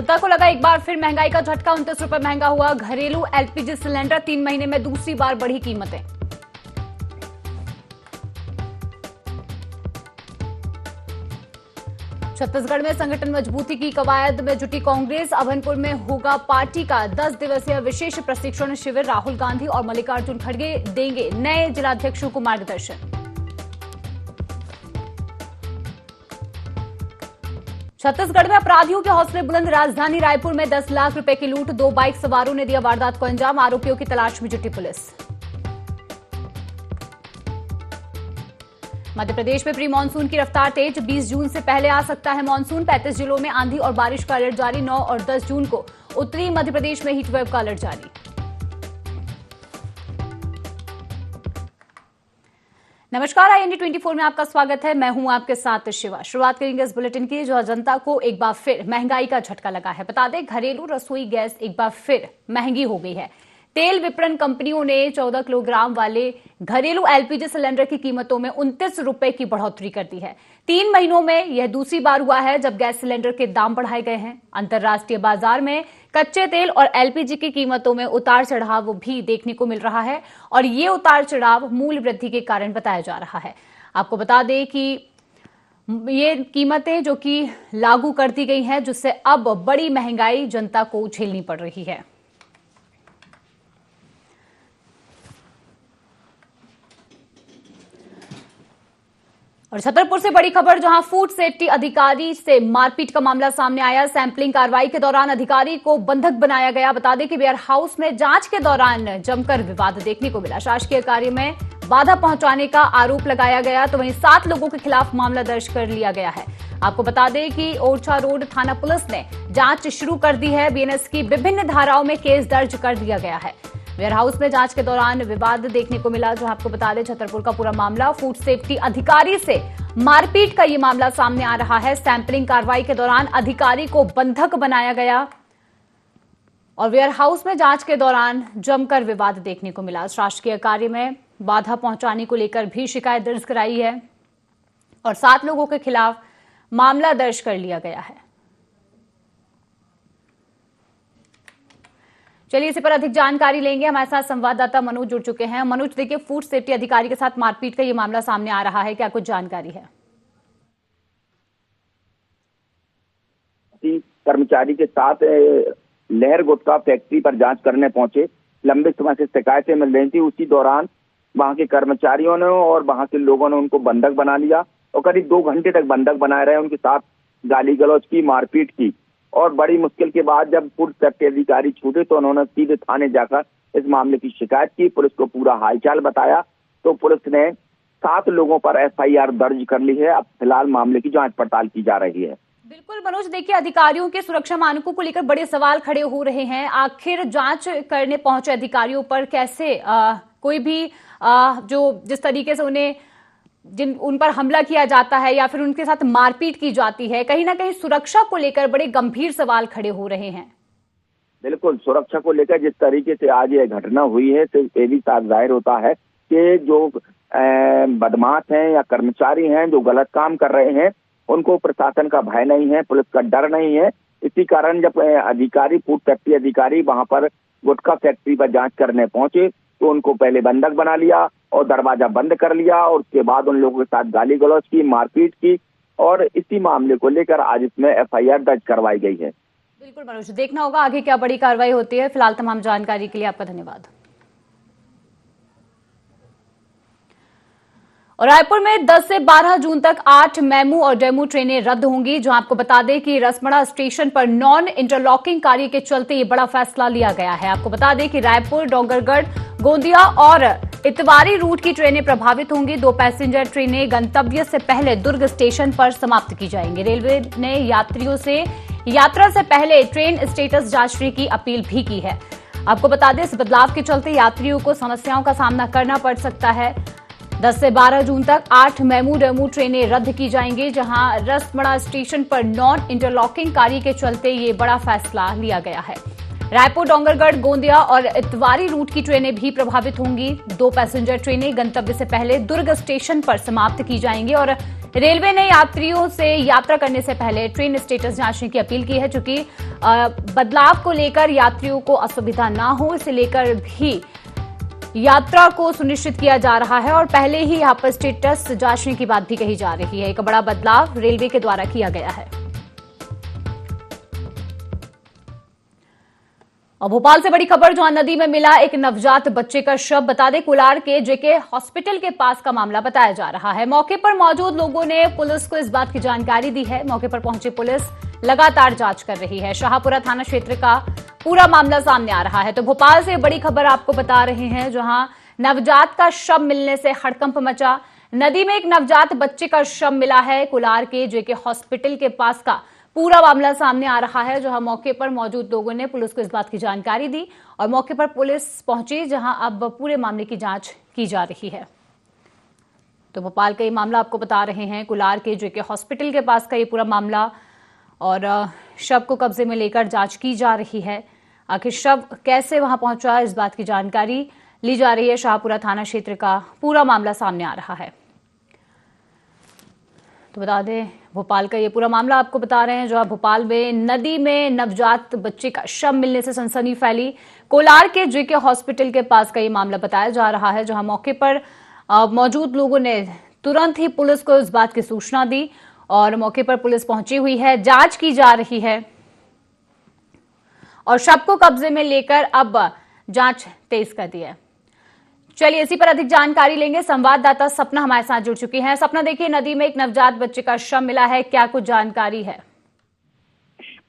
जनता को लगा एक बार फिर महंगाई का झटका, 29 रुपए महंगा हुआ घरेलू एलपीजी सिलेंडर। 3 महीने में दूसरी बार बढ़ी कीमतें। छत्तीसगढ़ में संगठन मजबूती की कवायद में जुटी कांग्रेस। अभनपुर में होगा पार्टी का 10 दिवसीय विशेष प्रशिक्षण शिविर। राहुल गांधी और मल्लिकार्जुन खड़गे देंगे नए जिलाध्यक्षों को मार्गदर्शन। छत्तीसगढ़ में अपराधियों के हौसले बुलंद। राजधानी रायपुर में 10 लाख रुपए की लूट। 2 बाइक सवारों ने दिया वारदात को अंजाम। आरोपियों की तलाश में जुटी पुलिस। मध्य प्रदेश में प्री मानसून की रफ्तार तेज। 20 जून से पहले आ सकता है मानसून। 35 जिलों में आंधी और बारिश का अलर्ट जारी। 9 और 10 जून को उत्तरी मध्य प्रदेश में हीटवेव का अलर्ट जारी। नमस्कार, IND 24 में आपका स्वागत है। मैं हूं आपके साथ शिवा। शुरुआत करेंगे इस बुलेटिन की, जो जनता को एक बार फिर महंगाई का झटका लगा है। बता दें, घरेलू रसोई गैस एक बार फिर महंगी हो गई है। तेल विपणन कंपनियों ने 14 किलोग्राम वाले घरेलू एलपीजी सिलेंडर की कीमतों में 29 रुपए की बढ़ोतरी कर दी है। 3 महीनों में यह दूसरी बार हुआ है जब गैस सिलेंडर के दाम बढ़ाए गए हैं। अंतर्राष्ट्रीय बाजार में कच्चे तेल और एलपीजी की कीमतों में उतार चढ़ाव भी देखने को मिल रहा है और ये उतार चढ़ाव मूल्य वृद्धि के कारण बताया जा रहा है। आपको बता दें कि ये कीमतें जो कि लागू कर दी गई हैं, जिससे अब बड़ी महंगाई जनता को झेलनी पड़ रही है। और छतरपुर से बड़ी खबर, जहां फूड सेफ्टी अधिकारी से मारपीट का मामला सामने आया। सैंपलिंग कार्रवाई के दौरान अधिकारी को बंधक बनाया गया। बता दें कि वेयर हाउस में जांच के दौरान जमकर विवाद देखने को मिला। शासकीय कार्य में बाधा पहुंचाने का आरोप लगाया गया, तो वहीं 7 लोगों के खिलाफ मामला दर्ज कर लिया गया है। आपको बता दें कि ओरछा रोड थाना पुलिस ने जांच शुरू कर दी है। बीएनएस की विभिन्न धाराओं में केस दर्ज कर दिया गया है। वेयर हाउस में जांच के दौरान विवाद देखने को मिला, जो आपको बता दें छतरपुर का पूरा मामला। फूड सेफ्टी अधिकारी से मारपीट का ये मामला सामने आ रहा है। सैंपलिंग कार्रवाई के दौरान अधिकारी को बंधक बनाया गया और वेयर हाउस में जांच के दौरान जमकर विवाद देखने को मिला। शासकीय कार्य में बाधा पहुंचाने को लेकर भी शिकायत दर्ज कराई है और 7 लोगों के खिलाफ मामला दर्ज कर लिया गया है। चलिए इसी पर अधिक जानकारी लेंगे। हमारे साथ संवाददाता मनोज जुड़ चुके हैं। मनोज, देखिए, फूड सेफ्टी अधिकारी के साथ मारपीट का ये मामला सामने आ रहा है, क्या कुछ जानकारी है? कर्मचारी के साथ लहर गुटखा फैक्ट्री पर जांच करने पहुंचे। लंबे समय से शिकायतें मिल रही थी। उसी दौरान वहां के कर्मचारियों ने और वहां के लोगों ने उनको बंधक बना लिया और करीब 2 घंटे तक बंधक बनाए रहे। उनके साथ गाली गलौज की, मारपीट की और बड़ी मुश्किल के बाद जब फूड सेफ्टी अधिकारी छूटे तो उन्होंने सीधे थाने जाकर इस मामले की शिकायत की। पुलिस को पूरा हालचाल बताया तो पुलिस ने 7 लोगों पर FIR दर्ज कर ली है। अब फिलहाल मामले की जांच पड़ताल की जा रही है। बिल्कुल मनोज, देखिए, अधिकारियों के सुरक्षा मानकों को लेकर बड़े सवाल खड़े हो रहे हैं। आखिर जांच करने पहुंचे अधिकारियों पर कैसे कोई भी जो जिस तरीके से उन पर हमला किया जाता है या फिर उनके साथ मारपीट की जाती है, कहीं ना कहीं सुरक्षा को लेकर बड़े गंभीर सवाल खड़े हो रहे हैं। बिल्कुल, सुरक्षा को लेकर जिस तरीके से आज ये घटना हुई है तो ये भी साफ जाहिर होता है कि जो बदमाश हैं या कर्मचारी हैं जो गलत काम कर रहे हैं, उनको प्रशासन का भय नहीं है, पुलिस का डर नहीं है। इसी कारण जब अधिकारी, फूड सेफ्टी अधिकारी वहां पर गुटखा फैक्ट्री पर जांच करने पहुंचे तो उनको पहले बंधक बना लिया और दरवाजा बंद कर लिया और उसके बाद उन लोगों के साथ गाली गलौज की, मारपीट की और इसी मामले को लेकर आज इसमें FIR दर्ज करवाई गई है। बिल्कुल मनोज, देखना होगा आगे क्या बड़ी कार्रवाई होती है। फिलहाल तमाम जानकारी के लिए आपका धन्यवाद। और रायपुर में 10 से 12 जून तक 8 मेमू और डेमू ट्रेनें रद्द होंगी, जो आपको बता दें कि रसमड़ा स्टेशन पर नॉन इंटरलॉकिंग कार्य के चलते ये बड़ा फैसला लिया गया है। आपको बता दें कि रायपुर, डोंगरगढ़, गोंदिया और इतवारी रूट की ट्रेनें प्रभावित होंगी। 2 पैसेंजर ट्रेनें गंतव्य से पहले दुर्ग स्टेशन पर समाप्त की जाएंगी। रेलवे ने यात्रियों से यात्रा से पहले ट्रेन स्टेटस जांचने की अपील भी की है। आपको बता दें, इस बदलाव के चलते यात्रियों को समस्याओं का सामना करना पड़ सकता है। 10 से 12 जून तक 8 मेमू डेमू ट्रेनें रद्द की जाएंगी, जहां रसमड़ा स्टेशन पर नॉन इंटरलॉकिंग कार्य के चलते ये बड़ा फैसला लिया गया है। रायपुर, डोंगरगढ़, गोंदिया और इतवारी रूट की ट्रेनें भी प्रभावित होंगी। 2 पैसेंजर ट्रेनें गंतव्य से पहले दुर्ग स्टेशन पर समाप्त की जाएंगी और रेलवे ने यात्रियों से यात्रा करने से पहले ट्रेन स्टेटस जांचने की अपील की है, चूंकि बदलाव को लेकर यात्रियों को असुविधा ना हो, इसे लेकर भी यात्रा को सुनिश्चित किया जा रहा है और पहले ही यहां पर स्टेटस जांचने की बात भी कही जा रही है। एक बड़ा बदलाव रेलवे के द्वारा किया गया है। और भोपाल से बड़ी खबर, जहां नदी में मिला एक नवजात बच्चे का शव। बता दें, कोलार के जेके हॉस्पिटल के पास का मामला बताया जा रहा है। मौके पर मौजूद लोगों ने पुलिस को इस बात की जानकारी दी है। मौके पर पहुंची पुलिस लगातार जांच कर रही है। शाहपुरा थाना क्षेत्र का पूरा मामला सामने आ रहा है। तो भोपाल से बड़ी खबर आपको बता रहे हैं, जहां नवजात का शव मिलने से हड़कंप मचा। नदी में एक नवजात बच्चे का शव मिला है। कोलार के जेके हॉस्पिटल के पास का पूरा मामला सामने आ रहा है, जहां मौके पर मौजूद लोगों ने पुलिस को इस बात की जानकारी दी और मौके पर पुलिस पहुंची, जहां अब पूरे मामले की जांच की जा रही है। तो भोपाल का ये मामला आपको बता रहे हैं, कोलार के जेके हॉस्पिटल के पास का ये पूरा मामला, और शव को कब्जे में लेकर जांच की जा रही है। आखिर शव कैसे वहां पहुंचा, इस बात की जानकारी ली जा रही है। शाहपुरा थाना क्षेत्र का पूरा मामला सामने आ रहा है। तो बता दें, भोपाल का ये पूरा मामला आपको बता रहे हैं, जो भोपाल में नदी में नवजात बच्चे का शव मिलने से सनसनी फैली। कोलार के जेके हॉस्पिटल के पास का ये मामला बताया जा रहा है, जहां मौके पर मौजूद लोगों ने तुरंत ही पुलिस को इस बात की सूचना दी और मौके पर पुलिस पहुंची हुई है। जांच की जा रही है और शव को कब्जे में लेकर अब जांच तेज कर दी है। चलिए, इसी पर अधिक जानकारी लेंगे। संवाददाता सपना हमारे साथ जुड़ चुकी हैं। सपना, देखिए, नदी में एक नवजात बच्चे का शव मिला है, क्या कुछ जानकारी है?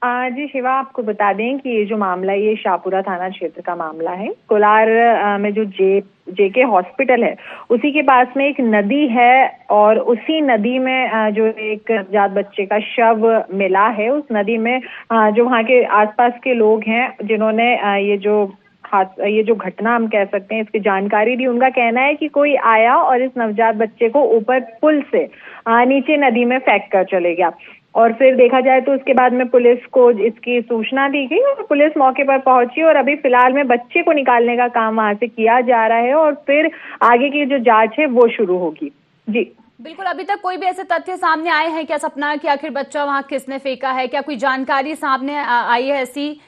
जी शिवा, आपको बता दें कि ये जो मामला है, ये शाहपुरा थाना क्षेत्र का मामला है। कोलार में जो जेके हॉस्पिटल है, उसी के पास में एक नदी है और उसी नदी में जो एक नवजात बच्चे का शव मिला है। उस नदी में जो वहाँ के आसपास के लोग हैं, जिन्होंने ये जो घटना हम कह सकते हैं, इसकी जानकारी दी, उनका कहना है कि कोई आया और इस नवजात बच्चे को ऊपर पुल से नीचे नदी में फेंक कर चले गया। और फिर देखा जाए तो उसके बाद में पुलिस को इसकी सूचना दी गई और पुलिस मौके पर पहुंची और अभी फिलहाल में बच्चे को निकालने का काम वहां से किया जा रहा है और फिर आगे की जो जांच है वो शुरू होगी। जी बिल्कुल, अभी तक कोई भी ऐसे तथ्य सामने आए हैं क्या सपना, कि आखिर बच्चा वहां किसने फेंका है? क्या कोई जानकारी सामने आई है ऐसी?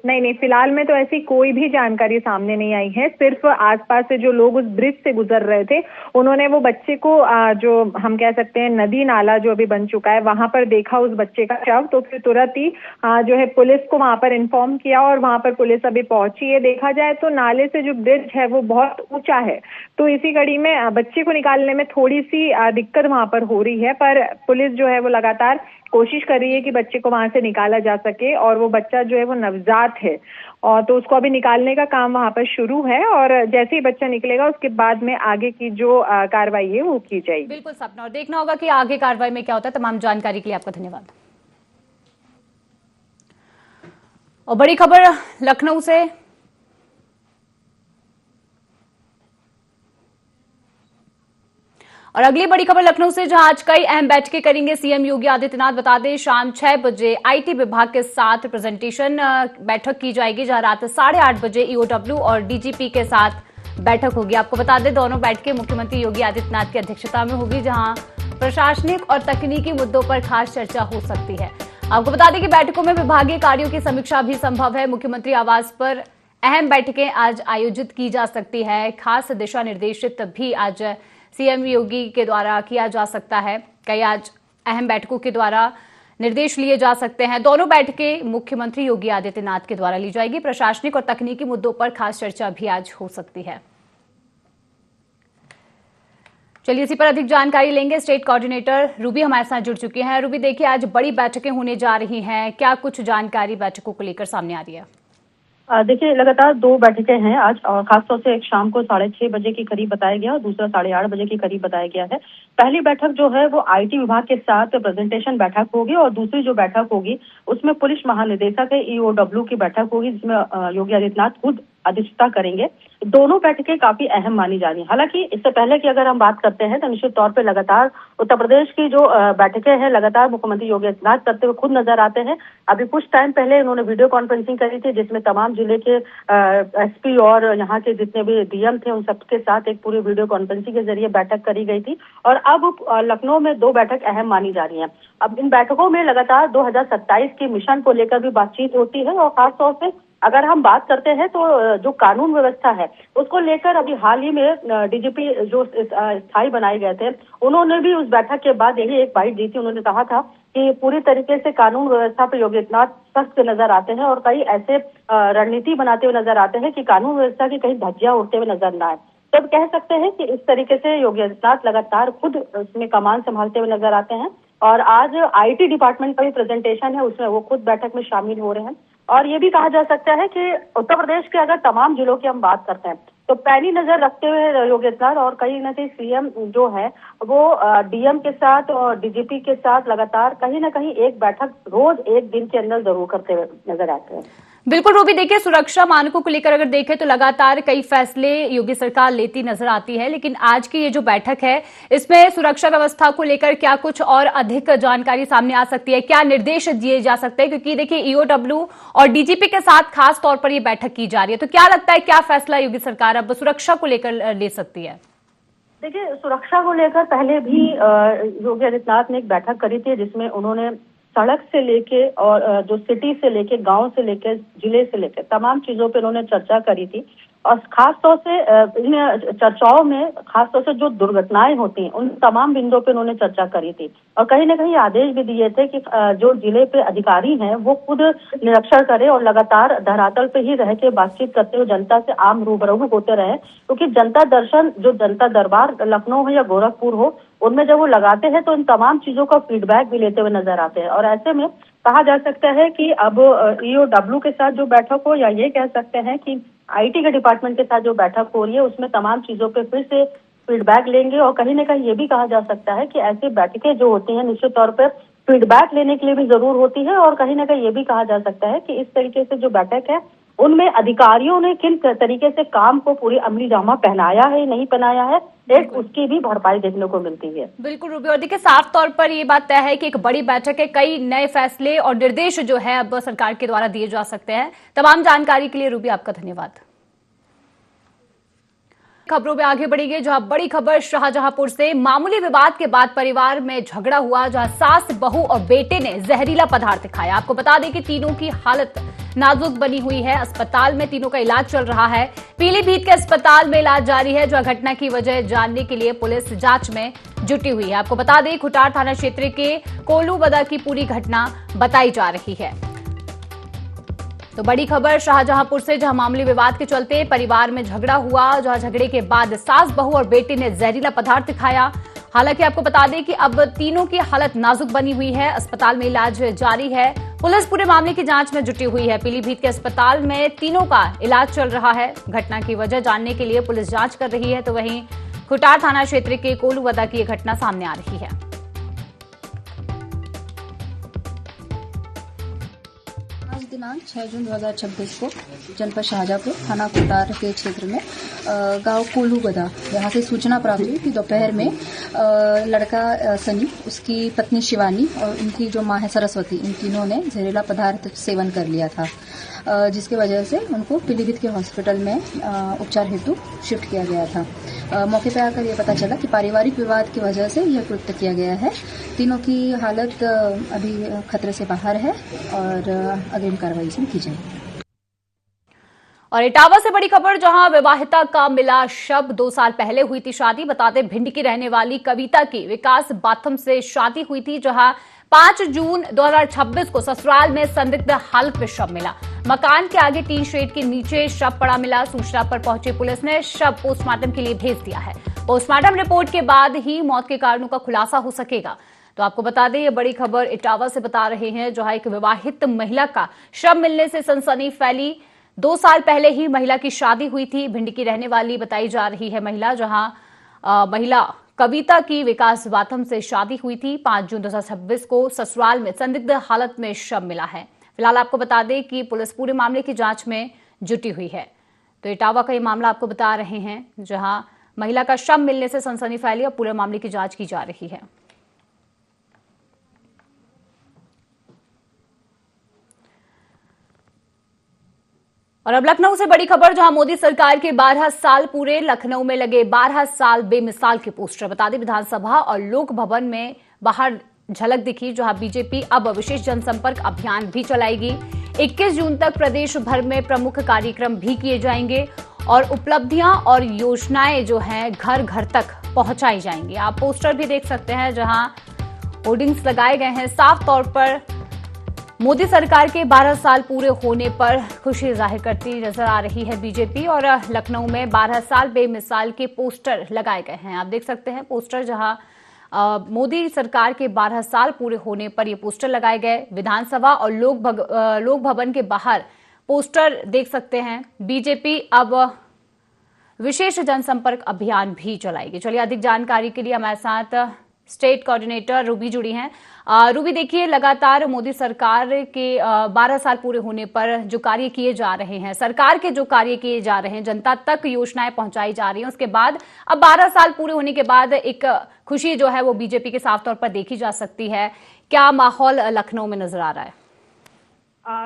नहीं, फिलहाल में तो ऐसी कोई भी जानकारी सामने नहीं आई है। सिर्फ आसपास से जो लोग उस ब्रिज से गुजर रहे थे, उन्होंने वो बच्चे को जो हम कह सकते हैं नदी नाला जो अभी बन चुका है, वहां पर देखा उस बच्चे का शव। तो फिर तुरंत ही जो है पुलिस को वहां पर इन्फॉर्म किया और वहां पर पुलिस अभी पहुंची है। देखा जाए तो नाले से जो ब्रिज है वो बहुत ऊंचा है, तो इसी कड़ी में बच्चे को निकालने में थोड़ी सी दिक्कत वहां पर हो रही है, पर पुलिस जो है वो लगातार कोशिश कर रही है कि बच्चे को वहां से निकाला जा सके। और वो बच्चा जो है वो नवजात है, और तो उसको अभी निकालने का काम वहां पर शुरू है और जैसे ही बच्चा निकलेगा उसके बाद में आगे की जो कार्रवाई है वो की जाएगी। बिल्कुल सपना, और देखना होगा कि आगे कार्रवाई में क्या होता है। तमाम जानकारी के लिए आपका धन्यवाद। और बड़ी खबर लखनऊ से, और अगली बड़ी खबर लखनऊ से, जहां आज कई अहम बैठकें करेंगे सीएम योगी आदित्यनाथ। बता दें, शाम 6 बजे आईटी विभाग के साथ प्रेजेंटेशन बैठक की जाएगी, जहां रात 8:30 बजे ईओडब्ल्यू और डीजीपी के साथ बैठक होगी। आपको बता दें, दोनों बैठकें मुख्यमंत्री योगी आदित्यनाथ की अध्यक्षता में होगी, जहां प्रशासनिक और तकनीकी मुद्दों पर खास चर्चा हो सकती है। आपको बता दें कि बैठकों में विभागीय कार्यों की समीक्षा भी संभव है। मुख्यमंत्री आवास पर अहम बैठकें आज आयोजित की जा सकती है। खास दिशा निर्देशित भी आज सीएम योगी के द्वारा किया जा सकता है। कई आज अहम बैठकों के द्वारा निर्देश लिए जा सकते हैं। दोनों बैठकें मुख्यमंत्री योगी आदित्यनाथ के द्वारा ली जाएगी। प्रशासनिक और तकनीकी मुद्दों पर खास चर्चा भी आज हो सकती है। चलिए, इसी पर अधिक जानकारी लेंगे। स्टेट कोऑर्डिनेटर रूबी हमारे साथ जुड़ चुकी हैं। रूबी, देखिए, आज बड़ी बैठकें होने जा रही हैं, क्या कुछ जानकारी बैठकों को लेकर सामने आ रही है? देखिए, लगातार 2 बैठकें हैं आज, और खासतौर से एक शाम को 6:30 बजे के करीब बताया गया और दूसरा 8:30 बजे के करीब बताया गया है। पहली बैठक जो है वो आईटी विभाग के साथ प्रेजेंटेशन बैठक होगी और दूसरी जो बैठक होगी उसमें पुलिस महानिदेशक है ईओडब्ल्यू की बैठक होगी, जिसमें योगी आदित्यनाथ खुद अध्यक्षता करेंगे। दोनों बैठकें काफी अहम मानी जा रही हैं। हालांकि इससे पहले की अगर हम बात करते हैं तो निश्चित तौर पे लगातार उत्तर प्रदेश की जो बैठकें हैं लगातार मुख्यमंत्री योगी आदित्यनाथ करते हुए खुद नजर आते हैं। अभी कुछ टाइम पहले उन्होंने वीडियो कॉन्फ्रेंसिंग करी थी जिसमें तमाम जिले के एसपी और यहाँ के जितने भी डीएम थे उन सबके साथ एक पूरी वीडियो कॉन्फ्रेंसिंग के जरिए बैठक करी गई थी। और अब लखनऊ में 2 बैठक अहम मानी जा रही है। अब इन बैठकों में लगातार 2027 के मिशन को लेकर भी बातचीत होती है और खासतौर से अगर हम बात करते हैं तो जो कानून व्यवस्था है उसको लेकर अभी हाल ही में डीजीपी जो स्थायी बनाए गए थे उन्होंने भी उस बैठक के बाद यही एक बाइट दी थी। उन्होंने कहा था कि पूरी तरीके से कानून व्यवस्था पर योगी आदित्यनाथ सख्त नजर आते हैं और कई ऐसे रणनीति बनाते हुए नजर आते हैं कि कानून व्यवस्था की कहीं धज्जियां उड़ते हुए नजर न आए। तब कह सकते हैं कि इस तरीके से योगी आदित्यनाथ लगातार खुद उसमें कमान संभालते हुए नजर आते हैं। और आज आईटी डिपार्टमेंट का भी प्रेजेंटेशन है उसमें वो खुद बैठक में शामिल हो रहे हैं। और ये भी कहा जा सकता है कि उत्तर प्रदेश के अगर तमाम जिलों की हम बात करते हैं तो पैनी नजर रखते हुए योगी आदित्यनाथ और कहीं न कहीं सीएम जो है वो डीएम के साथ और डीजीपी के साथ लगातार कहीं ना कहीं एक बैठक रोज एक दिन के अंदर जरूर करते हुए नजर आते हैं। बिल्कुल रूबी, देखिए सुरक्षा मानकों को लेकर अगर देखें तो लगातार कई फैसले योगी सरकार लेती नजर आती है, लेकिन आज की ये जो बैठक है इसमें सुरक्षा व्यवस्था को लेकर क्या कुछ और अधिक जानकारी सामने आ सकती है, क्या निर्देश दिए जा सकते हैं? क्योंकि देखिए ईओडब्ल्यू और डीजीपी के साथ खास तौर पर ये बैठक की जा रही है, तो क्या लगता है क्या फैसला योगी सरकार अब सुरक्षा को लेकर ले सकती है? देखिए सुरक्षा को लेकर पहले भी योगी आदित्यनाथ ने एक बैठक करी थी जिसमें उन्होंने सड़क से लेके और जो सिटी से लेके गांव से लेके जिले से लेके तमाम चीजों पे उन्होंने चर्चा करी थी। और खास तौर से इन चर्चाओं में खास तौर से जो दुर्घटनाएं होती हैं उन तमाम बिंदुओं पे उन्होंने चर्चा करी थी और कहीं ना कहीं आदेश भी दिए थे कि जो जिले पे अधिकारी हैं वो खुद निरीक्षण करें और लगातार धरातल पे ही रह के बातचीत करते हुए जनता से आम रूबरू होते रहे। क्योंकि जनता दर्शन जो जनता दरबार लखनऊ हो या गोरखपुर हो उनमें जब वो लगाते हैं तो इन तमाम चीजों का फीडबैक भी लेते हुए नजर आते हैं। और ऐसे में कहा जा सकता है कि अब ईओडब्ल्यू के साथ जो बैठक हो या ये कह सकते हैं कि आईटी के डिपार्टमेंट के साथ जो बैठक हो रही है उसमें तमाम चीजों पे फिर से फीडबैक लेंगे। और कहीं ना कहीं ये भी कहा जा सकता है कि ऐसी बैठकें जो होती हैं निश्चित तौर पर फीडबैक लेने के लिए भी जरूर होती है। और कहीं ना कहीं ये भी कहा जा सकता है कि इस तरीके से जो बैठक है उनमें अधिकारियों ने किन तरीके से काम को पूरी अमली जामा पहनाया है नहीं पहनाया है एक उसकी भी भरपाई देखने को मिलती है। बिल्कुल रूबी, और देखिए साफ तौर पर ये बात तय है कि एक बड़ी बैठक है, कई नए फैसले और निर्देश जो है अब सरकार के द्वारा दिए जा सकते हैं। तमाम जानकारी के लिए रूबी आपका धन्यवाद। खबरों में आगे बढ़ेंगे जहां बड़ी खबर शाहजहांपुर से मामूली विवाद के बाद परिवार में झगड़ा हुआ जहां सास, बहू और बेटे ने जहरीला पदार्थ खाया। आपको बता दें कि तीनों की हालत नाजुक बनी हुई है। अस्पताल में तीनों का इलाज चल रहा है। पीलीभीत के अस्पताल में इलाज जारी है। जो घटना की वजह जानने के लिए पुलिस जांच में जुटी हुई है। आपको बता दें खुटार थाना क्षेत्र के कोलूबदा की पूरी घटना बताई जा रही है। तो बड़ी खबर शाहजहांपुर से जहां मामूली विवाद के चलते परिवार में झगड़ा हुआ जहां झगड़े के बाद सास, बहू और बेटे ने जहरीला पदार्थ खाया। हालांकि आपको बता दें कि अब तीनों की हालत नाजुक बनी हुई है। अस्पताल में इलाज जारी है। पुलिस पूरे मामले की जांच में जुटी हुई है। पीलीभीत के अस्पताल में तीनों का इलाज चल रहा है। घटना की वजह जानने के लिए पुलिस जांच कर रही है। तो वहीं खुटार थाना क्षेत्र के कोलूबदा की यह घटना सामने आ रही है। आज दिनांक 6 जून 2026 को जनपद शाहजहांपुर थाना खुटार के क्षेत्र में गांव कोलूबदा यहाँ से सूचना प्राप्त हुई कि दोपहर में लड़का सनी, उसकी पत्नी शिवानी और उनकी जो मां है सरस्वती, इन तीनों ने जहरीला पदार्थ सेवन कर लिया था, जिसकी वजह से उनको पीलीभीत के हॉस्पिटल में उपचार हेतु शिफ्ट किया गया था। मौके पर आकर यह पता चला कि पारिवारिक विवाद की वजह से यह कृत्य किया गया है। तीनों की हालत अभी खतरे से बाहर है और अग्रिम कार्रवाई इसमें की जाएगी। और इटावा से बड़ी खबर जहां विवाहिता का मिला शव। 2 साल पहले हुई थी शादी। बताते भिंड की रहने वाली कविता की विकास बाथम से शादी हुई थी जहां 5 जून 2026 को ससुराल में संदिग्ध हालत में शव मिला। मकान के आगे टीन शेड के नीचे शव पड़ा मिला। सूचना पर पहुंची पुलिस ने शव पोस्टमार्टम के लिए भेज दिया है। पोस्टमार्टम रिपोर्ट के बाद ही मौत के कारणों का खुलासा हो सकेगा। तो आपको बता दें ये बड़ी खबर इटावा से बता रहे हैं जहां एक विवाहित महिला का शव मिलने से सनसनी फैली। 2 साल पहले ही महिला की शादी हुई थी। भिंड की रहने वाली बताई जा रही है महिला, जहां महिला कविता की विकास बाथम से शादी हुई थी। 5 जून 2026 को ससुराल में संदिग्ध हालत में शव मिला है। फिलहाल आपको बता दें कि पुलिस पूरे मामले की जांच में जुटी हुई है। तो इटावा का ये मामला आपको बता रहे हैं, जहां महिला का शव मिलने से सनसनी फैली और पूरे मामले की जांच की जा रही है। और अब लखनऊ से बड़ी खबर, जहां मोदी सरकार के 12 साल पूरे, लखनऊ में लगे 12 साल बेमिसाल के पोस्टर। बता दें, विधानसभा और लोक भवन में बाहर झलक दिखी, जहां बीजेपी अब विशेष जनसंपर्क अभियान भी चलाएगी। 21 जून तक प्रदेश भर में प्रमुख कार्यक्रम भी किए जाएंगे और उपलब्धियां और योजनाएं जो हैं घर घर तक पहुंचाई जाएंगी। आप पोस्टर भी देख सकते हैं, जहां होर्डिंग्स लगाए गए हैं। साफ तौर पर मोदी सरकार के 12 साल पूरे होने पर खुशी जाहिर करती नजर आ रही है बीजेपी, और लखनऊ में 12 साल बेमिसाल के पोस्टर लगाए गए हैं। आप देख सकते हैं पोस्टर, जहां मोदी सरकार के 12 साल पूरे होने पर ये पोस्टर लगाए गए। विधानसभा और लोक भवन के बाहर पोस्टर देख सकते हैं। बीजेपी अब विशेष जनसंपर्क अभियान भी चलाएगी। चलिए, अधिक जानकारी के लिए हमारे साथ स्टेट कोऑर्डिनेटर रूबी जुड़ी हैं। रूबी, देखिए, लगातार मोदी सरकार के 12 साल पूरे होने पर जो कार्य किए जा रहे हैं, सरकार के जो कार्य किए जा रहे हैं, जनता तक योजनाएं पहुंचाई जा रही हैं, उसके बाद अब 12 साल पूरे होने के बाद एक खुशी जो है वो बीजेपी के साफ तौर पर देखी जा सकती है। क्या माहौल लखनऊ में नजर आ रहा है?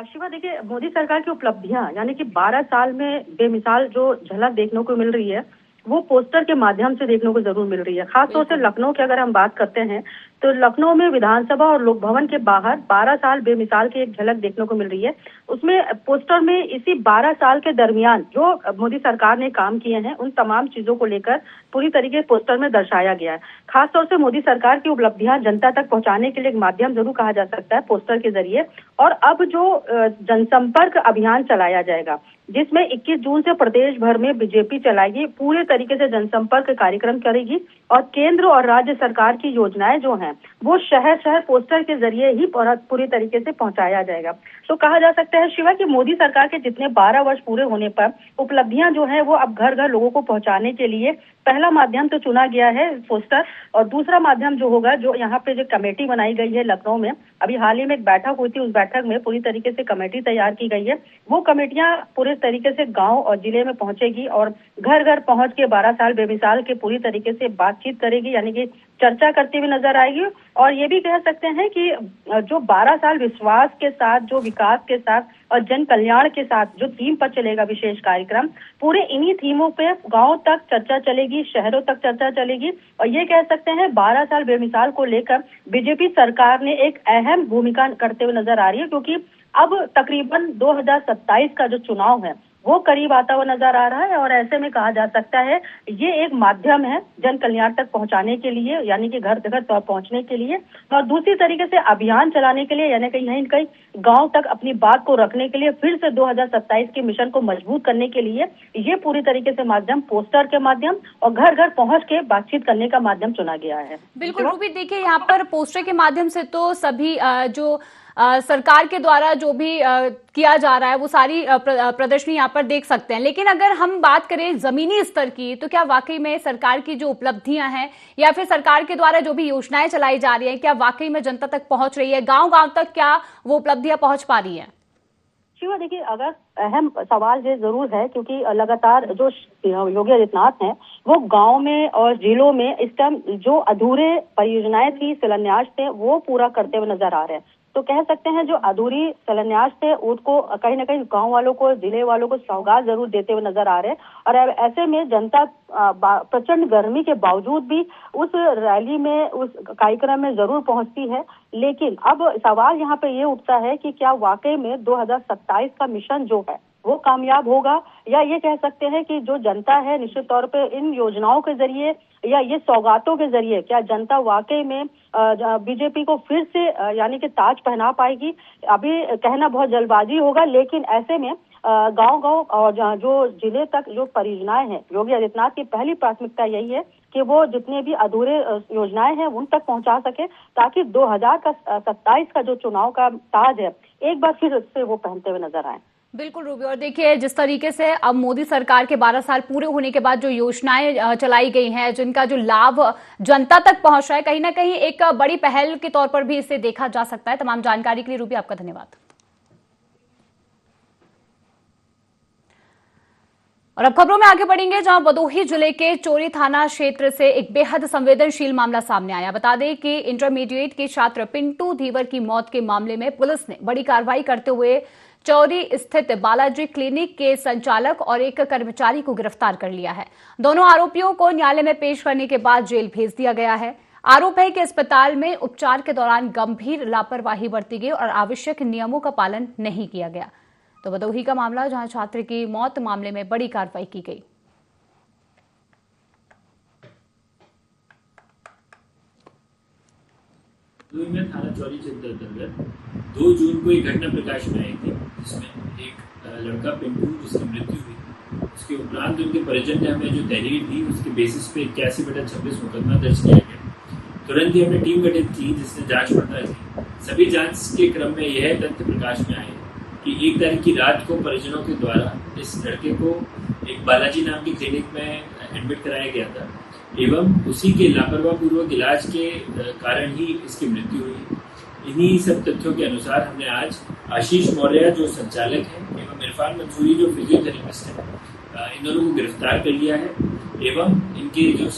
शिवा, देखिए, मोदी सरकार की उपलब्धियां यानी कि 12 साल में बेमिसाल जो झलक देखने को मिल रही है, वो पोस्टर के माध्यम से देखने को जरूर मिल रही है। खासतौर से लखनऊ की अगर हम बात करते हैं तो लखनऊ में विधानसभा और लोक भवन के बाहर 12 साल बेमिसाल की एक झलक देखने को मिल रही है। उसमें पोस्टर में इसी 12 साल के दरमियान जो मोदी सरकार ने काम किए हैं, उन तमाम चीजों को लेकर पूरी तरीके पोस्टर में दर्शाया गया है। खासतौर से मोदी सरकार की उपलब्धियां जनता तक पहुंचाने के लिए एक माध्यम जरूर कहा जा सकता है पोस्टर के जरिए। और अब जो जनसंपर्क अभियान चलाया जाएगा, जिसमें 21 जून से प्रदेश भर में बीजेपी चलाएगी, पूरे तरीके से जनसंपर्क कार्यक्रम करेगी और केंद्र और राज्य सरकार की योजनाएं जो हैं वो शहर शहर पोस्टर के जरिए ही पूरी तरीके से पहुंचाया जाएगा। तो कहा जा सकता है, शिवा, कि मोदी सरकार के जितने 12 वर्ष पूरे होने पर उपलब्धियां जो है वो अब घर घर लोगों को पहुंचाने के लिए पहला माध्यम तो चुना गया है पोस्टर, और दूसरा माध्यम जो होगा, जो यहाँ पे जो कमेटी बनाई गई है लखनऊ में, अभी हाल ही में एक बैठक हुई थी, उस बैठक में पूरी तरीके से कमेटी तैयार की गई है। वो कमेटियां पूरे तरीके से गांव और जिले में पहुंचेगी और घर घर पहुंच के 12 साल बेमिसाल के पूरी तरीके से बातचीत करेगी, यानी कि चर्चा करती हुई नजर आएगी। और ये भी कह सकते हैं कि जो 12 साल विश्वास के साथ, जो विकास के साथ और जन कल्याण के साथ जो थीम पर चलेगा विशेष कार्यक्रम, पूरे इन्हीं थीमों पे गांव तक चर्चा चलेगी, शहरों तक चर्चा चलेगी। और ये कह सकते हैं 12 साल बेमिसाल को लेकर बीजेपी सरकार ने एक अहम भूमिका करते हुए नजर आ रही है, क्योंकि अब तकरीबन 2027 का जो चुनाव है वो करीब आता हुआ नजर आ रहा है। और ऐसे में कहा जा सकता है ये एक माध्यम है जन कल्याण तक पहुंचाने के लिए, यानी कि घर घर पहुंचने के लिए, और दूसरी तरीके से अभियान चलाने के लिए, यानी कहीं कहीं गांव तक अपनी बात को रखने के लिए, फिर से 2027 के मिशन को मजबूत करने के लिए ये पूरी तरीके से माध्यम पोस्टर के माध्यम और घर घर पहुंच के बातचीत करने का माध्यम चुना गया है। बिल्कुल रूबी, देखिए, यहाँ पर पोस्टर के माध्यम से तो सभी जो सरकार के द्वारा जो भी किया जा रहा है वो सारी प्रदर्शनी यहाँ पर देख सकते हैं। लेकिन अगर हम बात करें जमीनी स्तर की, तो क्या वाकई में सरकार की जो उपलब्धियां हैं या फिर सरकार के द्वारा जो भी योजनाएं चलाई जा रही हैं, क्या वाकई में जनता तक पहुंच रही है? गांव गांव तक क्या वो उपलब्धियां पहुंच पा रही हैं? शिवा, देखिए, अगर अहम सवाल ये जरूर है, क्योंकि लगातार जो योगी आदित्यनाथ हैं वो गांव में और जिलों में इस टाइम जो अधूरे परियोजनाएं थी, शिलान्यास थे, वो पूरा करते हुए नजर आ रहे हैं। तो कह सकते हैं जो अधूरी शिलान्यास थे उसको कहीं ना कहीं गांव वालों को, जिले वालों को सौगात जरूर देते हुए नजर आ रहे हैं। और ऐसे में जनता प्रचंड गर्मी के बावजूद भी उस रैली में, उस कार्यक्रम में जरूर पहुंचती है। लेकिन अब सवाल यहाँ पे ये उठता है कि क्या वाकई में 2027 का मिशन जो है वो कामयाब होगा, या ये कह सकते हैं कि जो जनता है निश्चित तौर पे इन योजनाओं के जरिए या ये सौगातों के जरिए क्या जनता वाकई में बीजेपी को फिर से यानी कि ताज पहना पाएगी? अभी कहना बहुत जल्दबाजी होगा, लेकिन ऐसे में गांव गांव और जो जिले तक जो परियोजनाएं हैं, योगी आदित्यनाथ की पहली प्राथमिकता यही है कि वो जितने भी अधूरे योजनाएं हैं उन तक पहुंचा सके, ताकि 2027 का जो चुनाव का ताज है एक बार फिर से वो पहनते हुए नजर आए। बिल्कुल रूबी, और देखिए, जिस तरीके से अब मोदी सरकार के 12 साल पूरे होने के बाद जो योजनाएं चलाई गई हैं, जिनका जो लाभ जनता तक पहुंच रहा है, कहीं ना कहीं एक बड़ी पहल के तौर पर भी इसे देखा जा सकता है। तमाम जानकारी के लिए रूबी आपका धन्यवाद। और अब खबरों में आगे बढ़ेंगे, जहां भदोही जिले के चोरी थाना क्षेत्र से एक बेहद संवेदनशील मामला सामने आया। बता दें कि इंटरमीडिएट के छात्र पिंटू धीवर की मौत के मामले में पुलिस ने बड़ी कार्रवाई करते हुए चौरी स्थित बालाजी क्लिनिक के संचालक और एक कर्मचारी को गिरफ्तार कर लिया है। दोनों आरोपियों को न्यायालय में पेश करने के बाद जेल भेज दिया गया है। आरोप है कि अस्पताल में उपचार के दौरान गंभीर लापरवाही बरती गई और आवश्यक नियमों का पालन नहीं किया गया। तो भदोही का मामला, जहां छात्र की मौत मामले में बड़ी कार्रवाई की गई। थाना चौरी क्षेत्र अंतर्गत 2 जून को एक घटना प्रकाश में आई थी, जिसमें एक लड़का पिंटू जिसकी मृत्यु हुई। उसके उपरांत उनके परिजन ने हमें जो तहरीर दी, उसके बेसिस पे 81/26 मुकदमा दर्ज किया गया। तुरंत ही हमने टीम गठित की जिसने जांच पड़ताल की। सभी जांच के क्रम में यह तथ्य प्रकाश में आए कि 1 तारीख की रात को परिजनों के द्वारा इस लड़के को एक बालाजी नाम की क्लिनिक में एडमिट कराया गया था एवं उसी के लापरवाह पूर्वक इलाज के कारण ही इसकी मृत्यु हुई। इन्हीं सब तथ्यों के अनुसार हमने आज आशीष मौर्य जो संचालक है एवं इरफान मंसूरी जो फिजियोथेरेपिस्ट है, इन दोनों को गिरफ्तार कर लिया है एवं इनकी जो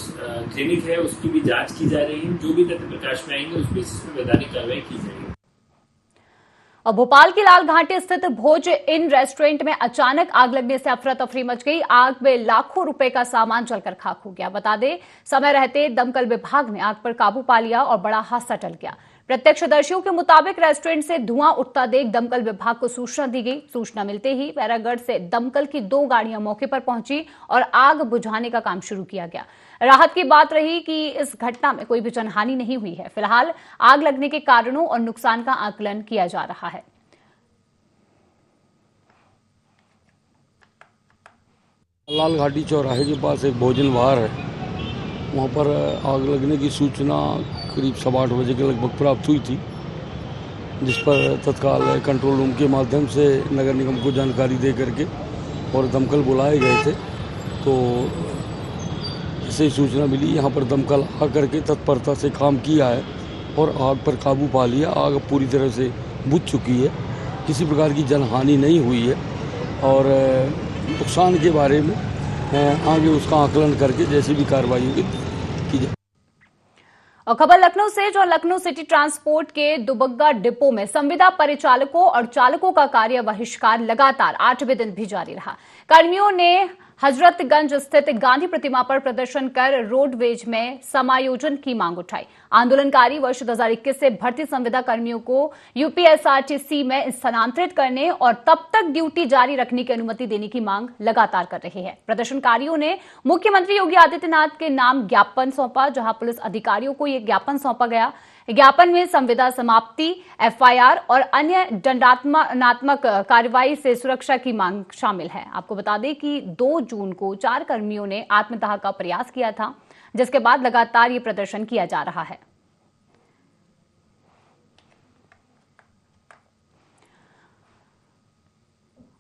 क्लिनिक है उसकी भी जांच की जा रही है। जो भी तथ्य प्रकाश में आएंगे उस बेसिस पर वैधानिक कार्रवाई की जाएगी। और भोपाल की लाल घाटी स्थित भोज इन रेस्टोरेंट में अचानक आग लगने से अफरा तफरी मच गई। आग में लाखों रुपए का सामान जलकर खाक हो गया। बता दें, समय रहते दमकल विभाग ने आग पर काबू पा लिया और बड़ा हादसा टल गया। प्रत्यक्षदर्शियों के मुताबिक रेस्टोरेंट से धुआं उठता देख दमकल विभाग को सूचना दी गई। सूचना मिलते ही बैरागढ़ से दमकल की 2 गाड़ियां मौके पर पहुंची और आग बुझाने का काम शुरू किया गया। राहत की बात रही कि इस घटना में कोई भी जनहानि नहीं हुई है। फिलहाल आग लगने के कारणों और नुकसान का आकलन किया जा रहा है। लाल घाटी चौराहे के पास एक भोजन बार है, वहाँ पर आग लगने की सूचना करीब 8:15 बजे के लगभग प्राप्त हुई थी, जिस पर तत्काल कंट्रोल रूम के माध्यम से नगर निगम को जानकारी दे करके और दमकल बुलाए गए थे। तो जैसे ही सूचना मिली, यहाँ पर दमकल आकर के तत्परता से काम किया है और आग पर काबू पा लिया। आग पूरी तरह से बुझ चुकी है, किसी प्रकार की जनहानि नहीं हुई है और नुकसान के बारे में आगे उसका आकलन करके जैसी भी कार्रवाई होगी की जाए। और खबर लखनऊ से, जो लखनऊ सिटी ट्रांसपोर्ट के दुबग्गा डिपो में संविदा परिचालकों और चालकों का कार्य बहिष्कार लगातार 8वें दिन भी जारी रहा। कर्मियों ने हजरतगंज स्थित गांधी प्रतिमा पर प्रदर्शन कर रोडवेज में समायोजन की मांग उठाई। आंदोलनकारी वर्ष 2021 से भर्ती संविदा कर्मियों को यूपीएसआरटीसी में स्थानांतरित करने और तब तक ड्यूटी जारी रखने की अनुमति देने की मांग लगातार कर रहे हैं। प्रदर्शनकारियों ने मुख्यमंत्री योगी आदित्यनाथ के नाम ज्ञापन सौंपा, जहां पुलिस अधिकारियों को यह ज्ञापन सौंपा गया। ज्ञापन में संविदा समाप्ति, एफआईआर और अन्य दंडात्मक कार्रवाई से सुरक्षा की मांग शामिल है। आपको बता दें कि 2 जून को 4 कर्मियों ने आत्मदाह का प्रयास किया था, जिसके बाद लगातार ये प्रदर्शन किया जा रहा है।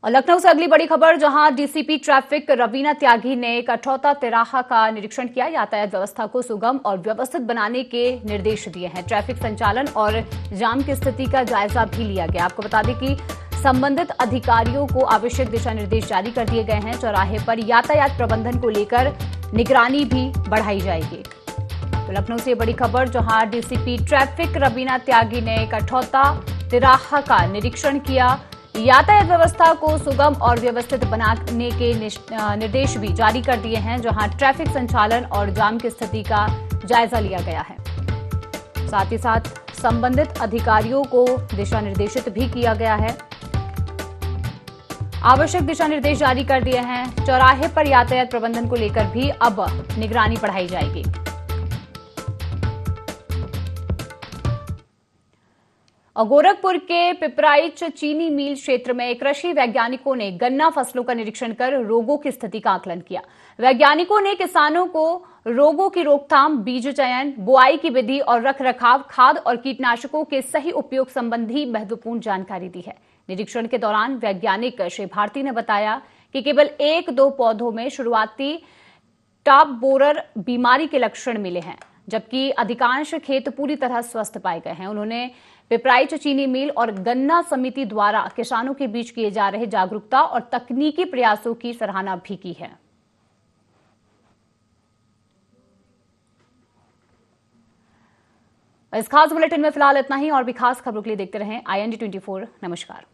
और लखनऊ से अगली बड़ी खबर, जहां डीसीपी ट्रैफिक रवीना त्यागी ने कठौता तिराहा का निरीक्षण किया। यातायात व्यवस्था को सुगम और व्यवस्थित बनाने के निर्देश दिए हैं। ट्रैफिक संचालन और जाम की स्थिति का जायजा भी लिया गया। आपको बता दें कि संबंधित अधिकारियों को आवश्यक दिशा निर्देश जारी कर दिए गए हैं। चौराहे पर यातायात प्रबंधन को लेकर निगरानी भी बढ़ाई जाएगी। तो लखनऊ से बड़ी खबर, जहां डीसीपी ट्रैफिक रवीना त्यागी ने कठौता तिराहा का निरीक्षण किया। यातायात व्यवस्था को सुगम और व्यवस्थित बनाने के निर्देश भी जारी कर दिए हैं, जहां ट्रैफिक संचालन और जाम की स्थिति का जायजा लिया गया है। साथ ही साथ संबंधित अधिकारियों को दिशा निर्देशित भी किया गया है। आवश्यक दिशा निर्देश जारी कर दिए हैं। चौराहे पर यातायात प्रबंधन को लेकर भी अब निगरानी बढ़ाई जाएगी। और गोरखपुर के पिपराइच चीनी मिल क्षेत्र में कृषि वैज्ञानिकों ने गन्ना फसलों का निरीक्षण कर रोगों की स्थिति का आकलन किया। वैज्ञानिकों ने किसानों को रोगों की रोकथाम, बीज चयन, बुआई की विधि और रखरखाव, खाद और कीटनाशकों के सही उपयोग संबंधी महत्वपूर्ण जानकारी दी है। निरीक्षण के दौरान वैज्ञानिक श्री भारती ने बताया कि केवल 1-2 पौधों में शुरुआती टॉप बोरर बीमारी के लक्षण मिले हैं, जबकि अधिकांश खेत पूरी तरह स्वस्थ पाए गए हैं। उन्होंने पिपराइच चीनी मिल और गन्ना समिति द्वारा किसानों के बीच किए जा रहे जागरूकता और तकनीकी प्रयासों की सराहना भी की है। इस खास बुलेटिन में फिलहाल इतना ही। और भी खास खबरों के लिए देखते रहें IND24। नमस्कार।